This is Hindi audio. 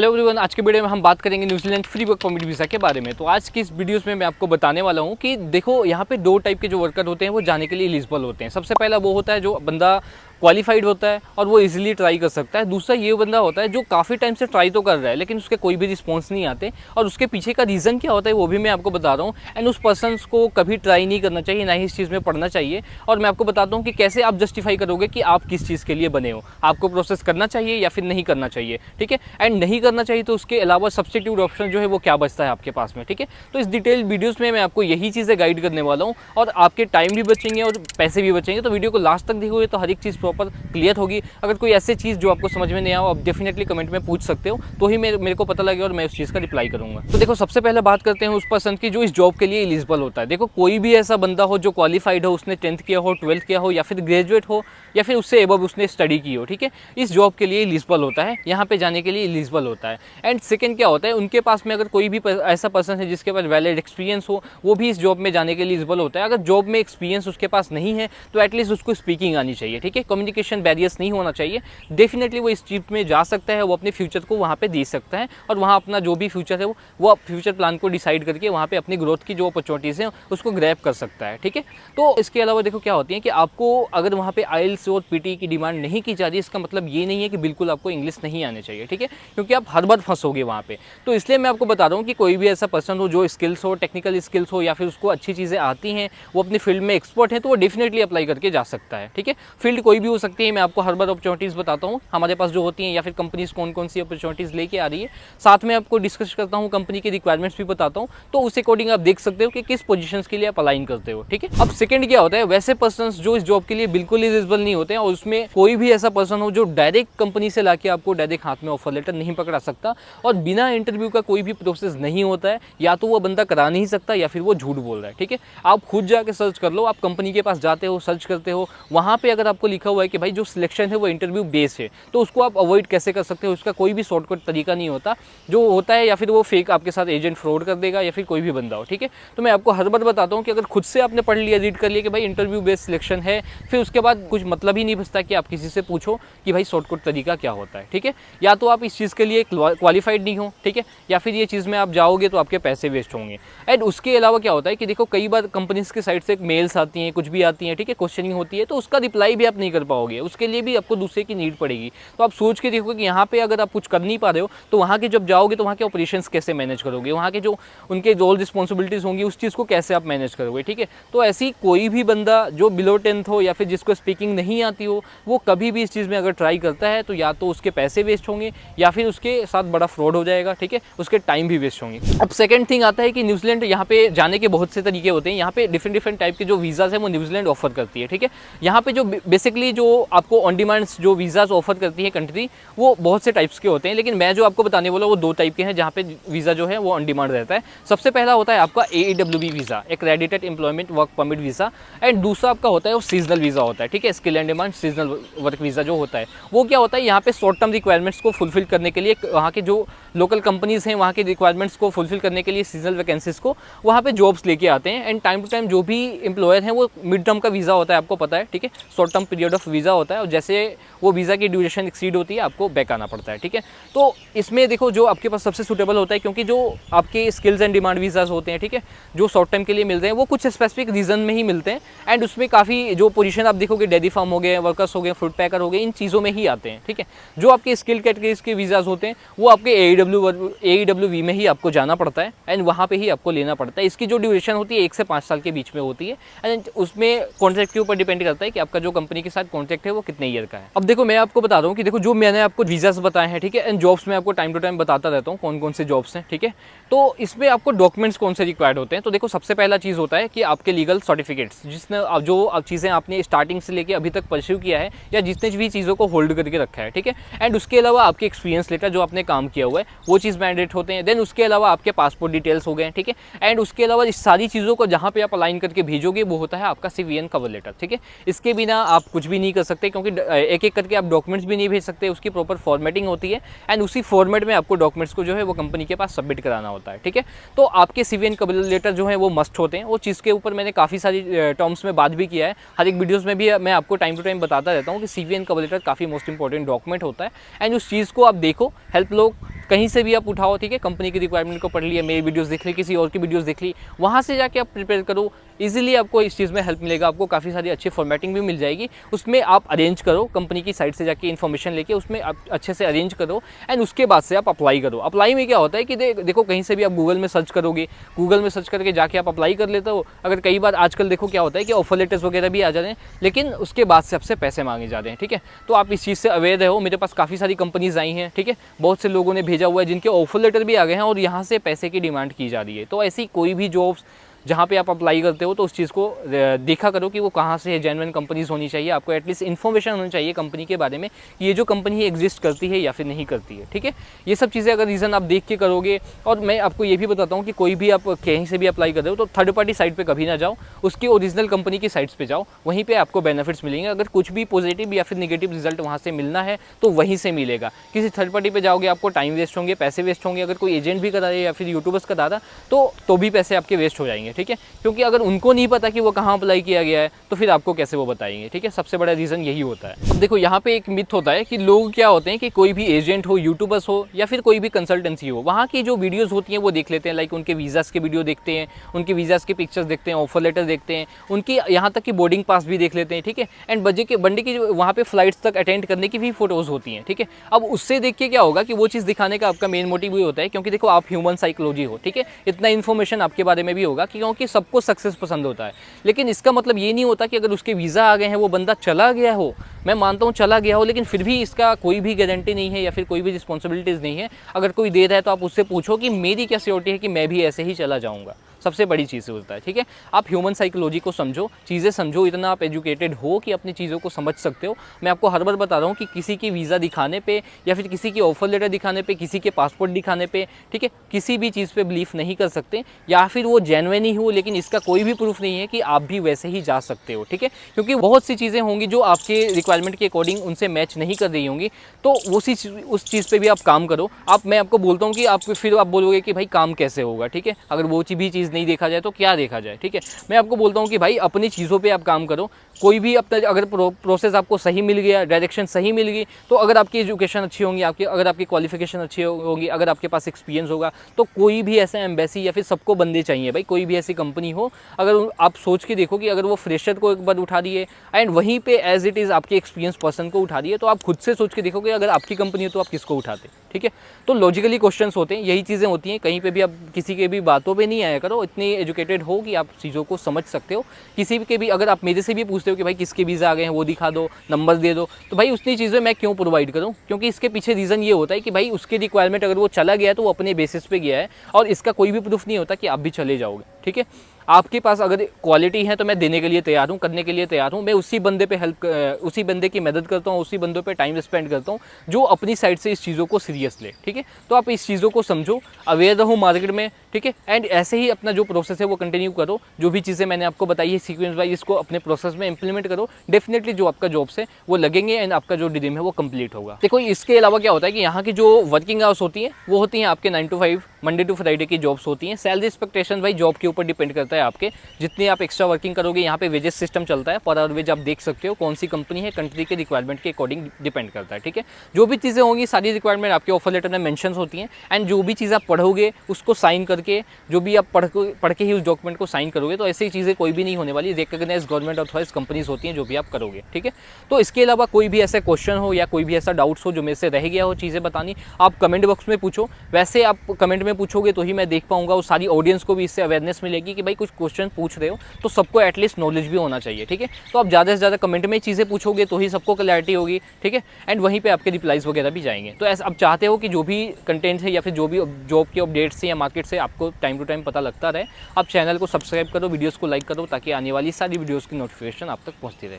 हेलो एवरीवन, आज के वीडियो में हम बात करेंगे New Zealand free work permit visa के बारे में। तो आज की इस वीडियोस में मैं आपको बताने वाला हूं कि देखो यहाँ पे दो टाइप के जो वर्कर होते हैं वो जाने के लिए एलिजिबल होते हैं। सबसे पहला वो होता है जो बंदा क्वालिफाइड होता है और वो इजीली ट्राई कर सकता है। दूसरा ये बंदा होता है जो काफ़ी टाइम से ट्राई तो कर रहा है लेकिन उसके कोई भी रिस्पॉन्स नहीं आते, और उसके पीछे का रीज़न क्या होता है वो भी मैं आपको बता रहा हूँ। एंड उस पर्सन को कभी ट्राई नहीं करना चाहिए, ना ही इस चीज़ में पढ़ना चाहिए। और मैं आपको बताता हूँ कि कैसे आप जस्टिफाई करोगे कि आप किस चीज़ के लिए बने हो, आपको प्रोसेस करना चाहिए या फिर नहीं करना चाहिए। ठीक है, एंड नहीं करना चाहिए तो उसके अलावा सब्स्टिट्यूट ऑप्शन जो है वो क्या बचता है आपके पास में। ठीक है, तो इस डिटेल वीडियोस में मैं आपको यही चीज़ें गाइड करने वाला हूँ और आपके टाइम भी बचेंगे और पैसे भी बचेंगे। तो वीडियो को लास्ट तक देखोगे तो हर एक चीज़ प्रॉपर क्लियर होगी। अगर कोई ऐसी चीज़ जो आपको समझ में नहीं आओ, आप डेफिनेटली कमेंट में पूछ सकते हो, तो ही मेरे को पता लगे और मैं उस चीज़ का रिप्लाई करूंगा। तो देखो, सबसे पहले बात करते हैं उस पर्सन की जो इस जॉब के लिए एलिजिबल होता है। देखो, कोई भी ऐसा बंदा हो जो क्वालिफाइड हो, उसने 10th किया हो, 12th किया हो, या फिर ग्रेजुएट हो, या फिर उससे एबव उसने स्टडी की हो, ठीक है, इस जॉब के लिए एलिजिबल होता है, यहाँ पे जाने के लिए एलिजिबल होता है। एंड सेकंड क्या होता है, उनके पास में अगर कोई भी ऐसा पर्सन है जिसके पास वैलिड एक्सपीरियंस हो, वो भी इस जॉब में जाने के लिए एलिजिबल होता है। अगर जॉब में एक्सपीरियंस उसके पास नहीं है तो एटलीस्ट उसको स्पीकिंग आनी चाहिए। ठीक है, कम्युनिकेशन बैरियर्स नहीं होना चाहिए। डेफिनेटली वो इस चीज में जा सकता है, वो अपने फ्यूचर को वहाँ पे दे सकता है और वहाँ अपना जो भी फ्यूचर है वो फ्यूचर प्लान को डिसाइड करके वहाँ पे अपनी ग्रोथ की जो अपॉर्चुनिटीज़ हैं उसको ग्रैब कर सकता है। ठीक है, तो इसके अलावा देखो क्या होती है कि आपको अगर वहाँ पे आइल्स और पीटी की डिमांड नहीं की जा रही, इसका मतलब ये नहीं है कि बिल्कुल आपको इंग्लिश नहीं आने चाहिए। ठीक है, क्योंकि आप हर बार फंसोगे वहाँ पे। तो इसलिए मैं आपको बता रहा हूँ कि कोई भी ऐसा पर्सन हो जो स्किल्स हो, टेक्निकल स्किल्स हो, या फिर उसको अच्छी चीज़ें आती हैं, वो अपनी फील्ड में एक्सपर्ट है, तो वो डेफिनेटली अप्लाई करके जा सकता है। ठीक है, फील्ड कोई भी हो सकती है, मैं आपको हर बार अपॉर्चुनिटीज़ बताता हूँ हमारे पास जो होती हैं, या फिर कंपनीज कौन कौन सी अपॉर्चुनिटीज़ लेके आ रही है, साथ में आपको डिस्कस करता हूँ, कंपनी की रिक्वायरमेंट्स भी बताता हूँ, तो उस अकॉर्डिंग आप देख सकते हो कि किस पोजीशंस के लिए आप अलाइन करते हो। ठीक है, अब सेकंड क्या होता है, वैसे पर्संस जो इस जॉब के लिए बिल्कुल एलिजिबल नहीं होते हैं, और उसमें कोई भी ऐसा पर्सन हो जो डायरेक्ट कंपनी से लाके आपको डायरेक्ट हाथ में ऑफर लेटर नहीं पकड़ा सकता, और बिना इंटरव्यू का कोई भी प्रोसेस नहीं होता है, या तो वो बंदा करा नहीं सकता या फिर वो झूठ बोल रहा है। ठीक है, आप खुद जाके सर्च कर लो, आप कंपनी के पास जाते हो, सर्च करते हो, वहाँ पे अगर आपको लिखा हुआ है कि भाई जो सिलेक्शन है वो इंटरव्यू बेस है, तो उसको आप अवॉइड कैसे कर सकते हो। उसका कोई भी शॉर्टकट तरीका नहीं होता, जो होता है या फिर वो फेक आपके साथ एजेंट फ्रॉड कर देगा, या फिर कोई भी बंदा हो। ठीक है, तो मैं आपको हर बार बताता हूँ कि अगर खुद से आपने पढ़ लिया, रीड कर लिया कि भाई इंटरव्यू बेस्ड सिलेक्शन है, फिर उसके बाद कुछ मतलब ही नहीं बचता कि आप किसी से पूछो कि भाई शॉर्टकट तरीका क्या होता है। ठीक है, या तो आप इस चीज़ के लिए क्वालिफाइड नहीं हो, ठीक है, या फिर ये चीज़ में आप जाओगे तो आपके पैसे वेस्ट होंगे। एंड उसके अलावा क्या होता है कि देखो, कई बार कंपनीज के साइड से मेल्स आती हैं, कुछ भी आती हैं, ठीक है, क्वेश्चनिंग होती है, तो उसका रिप्लाई भी आप नहीं कर पाओगे, उसके लिए भी आपको दूसरे की नीड पड़ेगी। तो आप सोच के देखो कि यहाँ पे अगर आप कुछ कर नहीं पा रहे हो तो वहाँ के जब जाओगे तो वहाँ के ऑपरेशंस कैसे मैनेज करोगे, वहाँ के जो उनके रोल रिस्पॉन्सिबिलिटीज़ होंगी उस चीज़ को कैसे आप मैनेज करोगे। ठीक है, तो ऐसी कोई भी बंदा जो बिलो 10th हो या फिर जिसको स्पीकिंग नहीं आती हो, वो कभी भी इस चीज़ में अगर ट्राई करता है तो या तो उसके पैसे वेस्ट होंगे या फिर उसके साथ बड़ा फ्रॉड हो जाएगा। ठीक है, उसके टाइम भी वेस्ट होंगे। अब सेकंड थिंग आता है कि न्यूजीलैंड, यहाँ पे जाने के बहुत से तरीके होते हैं। यहाँ पे डिफरेंट टाइप के जो वीज़ाज़ है वो न्यूजीलैंड ऑफर करती है। ठीक है, यहाँ पे जो बेसिकली जो आपको ऑन डिमांड जो वीज़ाज़ ऑफर करती है कंट्री, वो बहुत से टाइप्स के होते हैं, लेकिन मैं जो आपको बताने वाला वो दो टाइप के हैं जहाँ पे वीज़ा जो है वो ऑन डिमांड रहता है। सबसे पहला होता है आपका AEWV visa, accredited employment work permit visa. And दूसरा आपका होता है वो सीजनल वीज़ा होता है। ठीक है, skill and demand seasonal work visa जो होता है वो क्या होता है, यहाँ पे शॉर्ट टर्म रिक्वायरमेंट्स को फुलफिल करने के लिए, वहाँ के जो लोकल कंपनीज़ हैं वहाँ के रिक्वायरमेंट्स को फुलफिल करने के लिए सीजनल वैकेंसीज़ को वहाँ पे जॉब्स लेके आते हैं। एंड टाइम टू टाइम जो भी एम्प्लॉयर हैं वो मिड टर्म का वीज़ा होता है, आपको पता है। ठीक है, short term period of visa होता है, और जैसे वो वीज़ा की ड्यूरेशन एक्सीड होती है आपको बैक आना पड़ता है। ठीक है, तो इसमें देखो जो आपके पास सबसे सूटेबल होता है, क्योंकि जो आपके स्किल्स एंड डिमांड वीज़ाज होते हैं, ठीक है, जो शॉर्ट टाइम के लिए मिलते हैं वो कुछ स्पेसिफिक रीजन में ही मिलते हैं। एंड उसमें काफ़ी जो पोजीशन आप देखोगे, डेयरी फार्म हो गए, वर्कर्स हो गए, फूड पैकर हो गए, इन चीज़ों में ही आते हैं। ठीक है, जो आपके स्किल कैटेगरीज के वीज़ाज होते हैं वो आपके AEWV में ही आपको जाना पड़ता है, एंड वहाँ पर ही आपको लेना पड़ता है। इसकी जो ड्यूरेशन होती है 1 से 5 साल के बीच में होती है, एंड उसमें कॉन्ट्रैक्ट के ऊपर डिपेंड करता है कि आपका जो कंपनी के साथ कॉन्ट्रैक्ट है वो कितने ईयर का है। अब देखो, मैं आपको बता रहा हूँ कि देखो जो मैंने आपको वीज़ास बताए हैं, ठीक है, एंड जॉब्स में आपको टाइम टू टाइम बताता रहता हूँ कौन कौन से जॉब्स हैं। ठीक है, तो इसमें आपको डॉक्यूमेंट्स कौन से रिक्वायर्ड होते हैं। तो देखो, सबसे पहला चीज़ होता है कि आपके लीगल सर्टिफिकेट्स, जिसने जो चीज़ें आपने स्टार्टिंग से लेकर अभी तक परस्यू किया है, या जितने भी चीज़ों को होल्ड करके रखा है। ठीक है, एंड उसके अलावा आपके एक्सपीरियंस लेटर जो आपने काम किया हुआ है वो चीज़ मैंडेट होते हैं। देन उसके अलावा आपके पासपोर्ट डिटेल्स हो गए। ठीक है, एंड उसके अलावा इस सारी चीज़ों को जहाँ पे आप अलाइन करके भेजोगे वो होता है आपका CVN कवर लेटर। ठीक है, इसके बिना आप कुछ भी नहीं कर सकते, क्योंकि एक एक करके आप डॉक्यूमेंट्स भी नहीं भेज सकते, उसकी प्रॉपर फॉर्मेटिंग होती है एंड उसी फॉर्मेट में आपको डॉक्यूमेंट्स को जो है वो कंपनी के पास सबमिट कराना होता है, ठीक है। तो आपके CV एंड कवर लेटर जो है वो मस्ट होते हैं। वो चीज़ के ऊपर मैंने काफ़ी सारी टर्म्स में बात भी किया है, हर एक वीडियोज़ में भी मैं आपको टाइम टू टाइम बताता रहता हूँ कि CV एंड कवर लेटर काफ़ी मोस्ट इंपॉर्टेंट डॉक्यूमेंट होता है एंड उस चीज़ को आप देखो, हेल्प लो, कहीं से भी आप उठाओ, ठीक है। कंपनी की रिक्वायरमेंट को पढ़ लिया, मेरी वीडियोस देख ली, किसी और की वीडियोस देख ली, वहाँ से जाके आप प्रिपेयर करो, इजीली आपको इस चीज़ में हेल्प मिलेगा। आपको काफ़ी सारी अच्छी फॉर्मेटिंग भी मिल जाएगी, उसमें आप अरेंज करो, कंपनी की साइट से जाके इन्फॉर्मेशन लेके उसमें आप अच्छे से अरेंज करो एंड उसके बाद से आप अप्लाई करो। अप्लाई में क्या होता है कि देखो कहीं से भी आप गूगल में सर्च करोगे, गूगल में सर्च करके जाके आप अप्लाई कर लेते हो। अगर कई बार आजकल देखो क्या होता है कि ऑफर लेटर्स वगैरह भी आ जा रहे हैं, लेकिन उसके बाद से आपसे पैसे मांगे जा रहे हैं, ठीक है। तो आप इस चीज़ से अवेयर रहो। मेरे पास काफ़ी सारी कंपनीज आई हैं, ठीक है, बहुत से लोगों ने भेजा हुआ है जिनके ऑफर लेटर भी आ गए हैं और यहाँ से पैसे की डिमांड की जा रही है। तो ऐसी कोई भी जॉब्स जहाँ पे आप अप्लाई करते हो तो उस चीज़ को देखा करो कि वो कहाँ से है, जेन्युइन कंपनीज होनी चाहिए। आपको एटलीस्ट इन्फॉर्मेशन होनी चाहिए कंपनी के बारे में कि ये जो कंपनी एग्जिस्ट करती है या फिर नहीं करती है, ठीक है। ये सब चीज़ें अगर रीज़न आप देख के करोगे, और मैं आपको ये भी बताता हूँ कि कोई भी आप कहीं से भी अप्लाई कर रहे हो तो थर्ड पार्टी साइट पर कभी ना जाओ, उसकी ओरिजिनल कंपनी की साइट्स पर जाओ, वहीं पर आपको बेनिफिट्स मिलेंगे। अगर कुछ भी पॉजिटिव या फिर निगेटिव रिजल्ट वहाँ से मिलना है तो वहीं से मिलेगा। किसी थर्ड पार्टी पर जाओगे आपको टाइम वेस्ट होंगे, पैसे वेस्ट होंगे। अगर कोई एजेंट भी करा रहा है या फिर यूट्यूबर्स करा रहा तो भी पैसे आपके वेस्ट हो जाएंगे, ठीक है। क्योंकि अगर उनको नहीं पता कि वो कहाँ अप्लाई किया गया है तो फिर आपको कैसे वो बताएंगे, ठीक है। सबसे बड़ा रीज़न यही होता है। अब देखो यहाँ पे एक मिथ होता है कि लोग क्या होते हैं कि कोई भी एजेंट हो, यूट्यूबर्स हो या फिर कोई भी कंसल्टेंसी हो, वहाँ की जो वीडियोस होती हैं वो देख लेते हैं, लाइक उनके वीज़ास के वीडियो देखते हैं, उनके वीज़ास के पिक्चर्स देखते हैं, ऑफर लेटर देखते हैं, उनकी यहाँ तक कि बोर्डिंग पास भी देख लेते हैं, ठीक है। एंड बंदे की वहाँ पे फ्लाइट्स तक अटेंड करने की भी फोटोज़ होती हैं, ठीक है। अब उससे देख के क्या होगा कि वो चीज़ दिखाने का आपका मेन मोटिव ही होता है, क्योंकि देखो आप ह्यूमन साइकोलॉजी हो, ठीक है। इतना इन्फॉर्मेशन आपके बारे में भी होगा क्योंकि सबको सक्सेस पसंद होता है, लेकिन इसका मतलब ये नहीं होता कि अगर उसके वीज़ा आ गए हैं वो बंदा चला गया हो। मैं मानता हूँ चला गया हो, लेकिन फिर भी इसका कोई भी गारंटी नहीं है या फिर कोई भी रिस्पॉन्सिबिलिटीज़ नहीं है। अगर कोई दे रहा है तो आप उससे पूछो कि मेरी क्या श्योरिटी है कि मैं भी ऐसे ही चला जाऊँगा। सबसे बड़ी चीज़ होता है, ठीक है। आप ह्यूमन साइकोलॉजी को समझो, चीज़ें समझो, इतना आप एजुकेटेड हो कि अपनी चीज़ों को समझ सकते हो। मैं आपको हर बार बता रहा हूँ कि किसी की वीज़ा दिखाने पे या फिर किसी की ऑफर लेटर दिखाने पे, किसी के पासपोर्ट दिखाने पे, ठीक है, किसी भी चीज़ पे बिलीफ नहीं कर सकते, या फिर वो जेन्युइन ही हो लेकिन इसका कोई भी प्रूफ नहीं है कि आप भी वैसे ही जा सकते हो, ठीक है। क्योंकि बहुत सी चीज़ें होंगी जो आपके रिक्वायरमेंट के अकॉर्डिंग उनसे मैच नहीं कर रही होंगी, तो उस चीज़ पर भी आप काम करो। मैं आपको बोलता हूँ कि फिर आप बोलोगे कि भाई काम कैसे होगा, ठीक है, अगर वो भी चीज़ नहीं देखा जाए तो क्या देखा जाए, ठीक है। मैं आपको बोलता हूँ कि भाई अपनी चीज़ों पे आप काम करो। कोई भी अपना अगर प्रोसेस आपको सही मिल गया, डायरेक्शन सही मिल गई, तो अगर आपकी एजुकेशन अच्छी होंगी, अगर आपकी क्वालिफिकेशन अच्छी होगी, अगर आपके पास एक्सपीरियंस होगा, तो कोई भी ऐसा एम्बेसी या फिर सबको बंदे चाहिए भाई, कोई भी ऐसी कंपनी हो, अगर आप सोच के देखो कि अगर वो फ्रेशर को एक बार उठा दिए एंड वहीं पे एज इट इज़ आपके एक्सपीरियंस पर्सन को उठा दिए, तो आप खुद से सोच के देखो कि अगर आपकी कंपनी हो तो आप किसको उठाते, ठीक है। तो लॉजिकली क्वेश्चंस होते हैं, यही चीज़ें होती हैं। कहीं पे भी आप किसी के भी बातों पे नहीं आया करो, इतने एजुकेटेड हो कि आप चीज़ों को समझ सकते हो। किसी के भी अगर आप मेरे से भी पूछते हो कि भाई किसके वीज़ा आ गए हैं वो दिखा दो, नंबर दे दो, तो भाई उतनी चीज़ें मैं क्यों प्रोवाइड करूँ, क्योंकि इसके पीछे रीज़न ये होता है कि भाई उसकी रिक्वायरमेंट अगर वो चला गया है तो वो अपने बेसिस पे गया है और इसका कोई भी प्रूफ नहीं होता कि आप भी चले जाओगे, ठीक है। आपके पास अगर क्वालिटी है तो मैं देने के लिए तैयार हूँ, करने के लिए तैयार हूँ। मैं उसी बंदे पे उसी बंदे की मदद करता हूँ, उसी बंदों पे टाइम स्पेंड करता हूँ जो अपनी साइड से इस चीज़ों को सीरियस ले, ठीक है। तो आप इस चीज़ों को समझो, अवेयर रहो मार्केट में, ठीक है। एंड ऐसे ही अपना जो प्रोसेस है वो कंटिन्यू करो। जो भी चीज़ें मैंने आपको बताई है सीक्वेंस वाइज, इसको अपने प्रोसेस में इंप्लीमेंट करो। डेफिनेटली जो आपका जॉब्स है वो लगेंगे एंड आपका जो ड्रीम है वो कंप्लीट होगा। देखो इसके अलावा क्या होता है कि यहाँ की जो वर्किंग आवर्स होती हैं वो होती हैं आपके 9 to 5 मंडे टू फ्राइडे की जॉब्स होती हैं। सैलरी एक्सपेक्टेशन भाई जॉब के ऊपर डिपेंड करता है आपके, जितनी आप एक्स्ट्रा वर्किंग करोगे। यहाँ पे वेजेस सिस्टम चलता है, पर आवर वेज आप देख सकते हो, कौन सी कंपनी है, कंट्री के रिक्वायरमेंट के अकॉर्डिंग डिपेंड करता है, ठीक है। जो भी चीज़ें होंगी सारी रिक्वायरमेंट आपके ऑफर लेटर में मेंशंस होती हैं एंड जो भी चीज़ आप पढ़ोगे उसको साइन करके, जो भी आप पढ़ के ही उस डॉक्यूमेंट को साइन करोगे, तो ऐसी चीज़ें कोई भी नहीं होने वाली। रिकॉग्नाइज्ड गवर्नमेंट ऑथराइज्ड कंपनीज होती हैं जो भी आप करोगे, ठीक है। तो इसके अलावा कोई भी ऐसा क्वेश्चन हो या कोई भी ऐसा डाउट्स हो जो मेरे से रह गया हो चीज़ें बतानी, आप कमेंट बॉक्स में पूछो। वैसे आप कमेंट में पूछोगे तो ही मैं देख पाऊंगा, और सारी ऑडियंस को भी इससे अवेयरनेस मिलेगी कि भाई कुछ क्वेश्चन पूछ रहे हो तो सबको एटलीस्ट नॉलेज भी होना चाहिए, ठीक है। तो आप ज़्यादा से ज़्यादा कमेंट में चीज़ें पूछोगे तो ही सबको क्लैरिटी होगी, ठीक है। एंड वहीं पे आपके रिप्लाइज वगैरह भी जाएंगे। तो ऐसा आप चाहते हो कि जो भी कंटेंट है या फिर जो भी जॉब के अपडेट्स से या मार्केट से आपको टाइम टू टाइम पता लगता रहे, आप चैनल को सब्सक्राइब करो, वीडियोज़ को लाइक करो, ताकि आने वाली सारी वीडियोज़ की नोटिफिकेशन आप तक पहुँचती रहे।